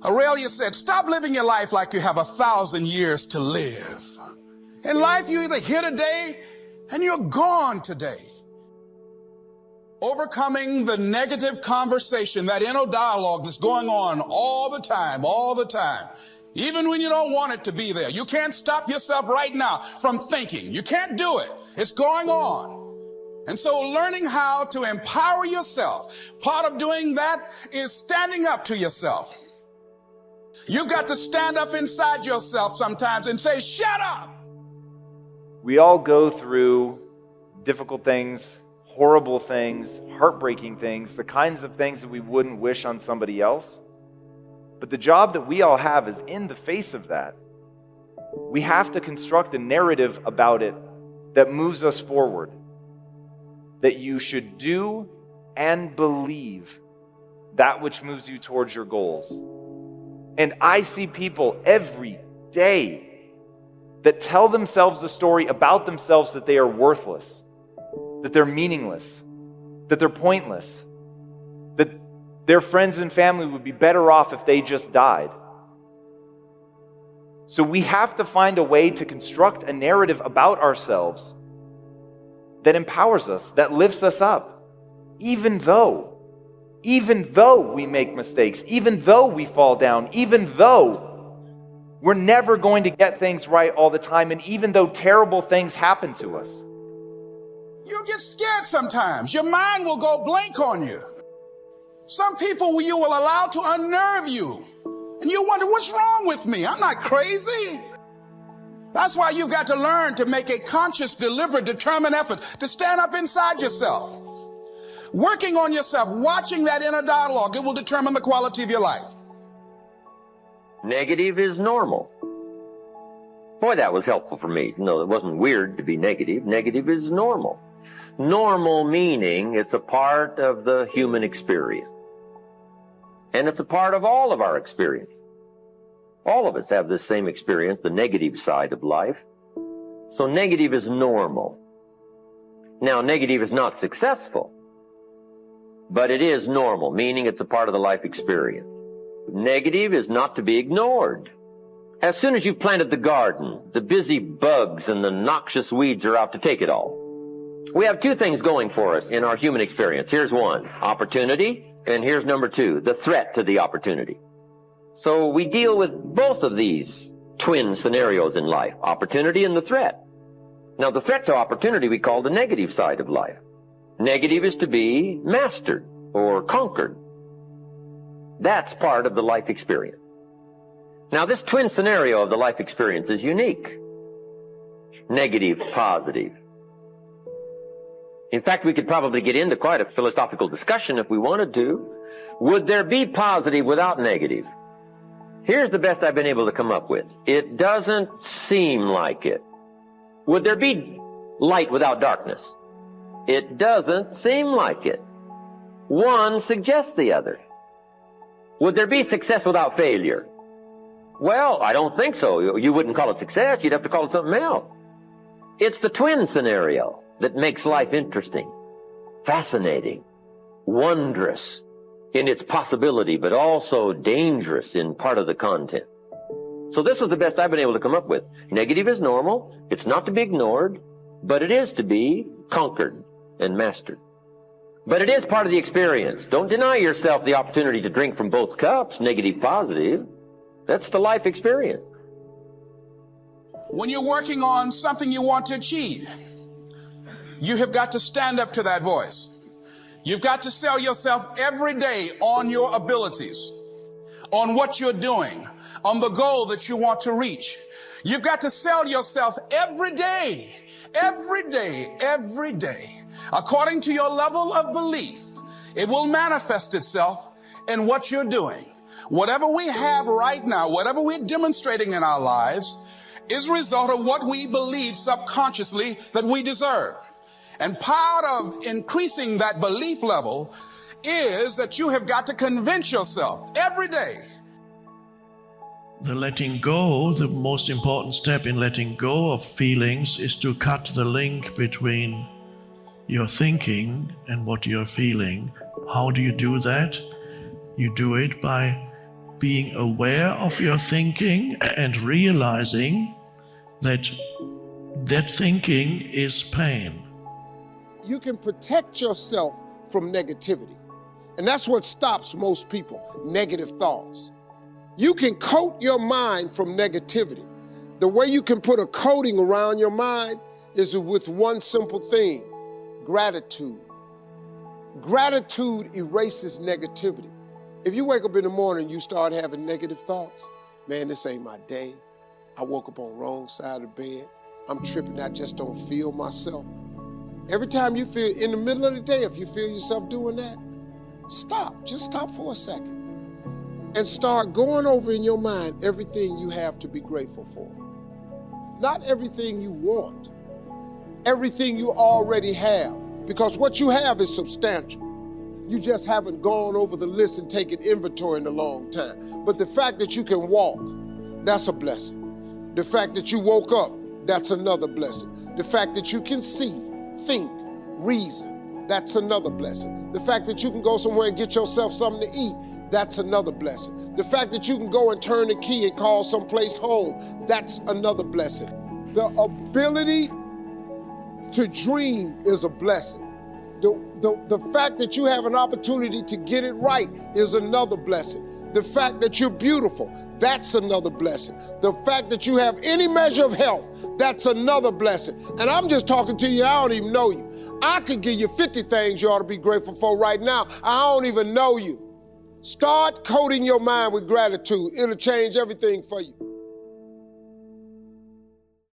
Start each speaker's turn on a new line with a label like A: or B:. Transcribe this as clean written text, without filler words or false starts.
A: Aurelia said, stop living your life like you have 1,000 years to live. In life, you're either here today and you're gone today. Overcoming the negative conversation, that inner dialogue that's going on all the time, even when you don't want it to be there. You can't stop yourself right now from thinking. You can't do it. It's going on. And so learning how to empower yourself, part of doing that is standing up to yourself. You've got to stand up inside yourself sometimes and say, shut up.
B: We all go through difficult things, horrible things, heartbreaking things, the kinds of things that we wouldn't wish on somebody else. But the job that we all have is in the face of that. We have to construct a narrative about it that moves us forward, that you should do and believe that which moves you towards your goals. And I see people every day that tell themselves the story about themselves that they are worthless, that they're meaningless, that they're pointless, that their friends and family would be better off if they just died. So we have to find a way to construct a narrative about ourselves that empowers us, that lifts us up, even though we make mistakes, even though we fall down, even though we're never going to get things right all the time, and even though terrible things happen to us.
A: You'll get scared sometimes. Your mind will go blank on you. Some people you will allow to unnerve you. And you wonder, what's wrong with me? I'm not crazy. That's why you've got to learn to make a conscious, deliberate, determined effort to stand up inside yourself. Working on yourself, watching that inner dialogue, it will determine the quality of your life.
C: Negative is normal. Boy, that was helpful for me. No, it wasn't weird to be negative. Negative is normal. Normal meaning it's a part of the human experience. And it's a part of all of our experience. All of us have this same experience, the negative side of life. So negative is normal. Now, negative is not successful, but it is normal, meaning it's a part of the life experience. Negative is not to be ignored. As soon as you've planted the garden, the busy bugs and the noxious weeds are out to take it all. We have two things going for us in our human experience. Here's one, opportunity, and here's number two, the threat to the opportunity. So we deal with both of these twin scenarios in life, opportunity and the threat. Now, the threat to opportunity we call the negative side of life. Negative is to be mastered or conquered. That's part of the life experience. Now, this twin scenario of the life experience is unique. Negative, positive. In fact, we could probably get into quite a philosophical discussion if we wanted to. Would there be positive without negative? Here's the best I've been able to come up with. It doesn't seem like it. Would there be light without darkness? It doesn't seem like it. One suggests the other. Would there be success without failure? Well, I don't think so. You wouldn't call it success. You'd have to call it something else. It's the twin scenario that makes life interesting, fascinating, wondrous in its possibility, but also dangerous in part of the content. So this is the best I've been able to come up with. Negative is normal. It's not to be ignored, but it is to be conquered and mastered. But it is part of the experience. Don't deny yourself the opportunity to drink from both cups, negative, positive. That's the life experience.
A: When you're working on something you want to achieve, you have got to stand up to that voice. You've got to sell yourself every day on your abilities, on what you're doing, on the goal that you want to reach. You've got to sell yourself every day, according to your level of belief. It will manifest itself in what you're doing. Whatever we have right now, whatever we're demonstrating in our lives, is a result of what we believe subconsciously that we deserve. And part of increasing that belief level is that you have got to convince yourself every day.
D: The letting go, the most important step in letting go of feelings is to cut the link between your thinking and what you're feeling. How do you do that? You do it by being aware of your thinking and realizing that that thinking is pain.
E: You can protect yourself from negativity. And that's what stops most people, negative thoughts. You can coat your mind from negativity. The way you can put a coating around your mind is with one simple thing, gratitude. Gratitude erases negativity. If you wake up in the morning and you start having negative thoughts, man, this ain't my day. I woke up on the wrong side of the bed. I'm tripping, I just don't feel myself. Every time you feel, in the middle of the day, if you feel yourself doing that, stop, just stop for a second. And start going over in your mind everything you have to be grateful for. Not everything you want, everything you already have. Because what you have is substantial. You just haven't gone over the list and taken inventory in a long time. But the fact that you can walk, that's a blessing. The fact that you woke up, that's another blessing. The fact that you can see, think, reason, that's another blessing. The fact that you can go somewhere and get yourself something to eat, that's another blessing. The fact that you can go and turn the key and call someplace home, that's another blessing. The ability to dream is a blessing. The fact that you have an opportunity to get it right is another blessing. The fact that you're beautiful, that's another blessing. The fact that you have any measure of health, that's another blessing. And I'm just talking to you, I don't even know you. I could give you 50 things you ought to be grateful for right now. I don't even know you. Start coating your mind with gratitude. It'll change everything for you.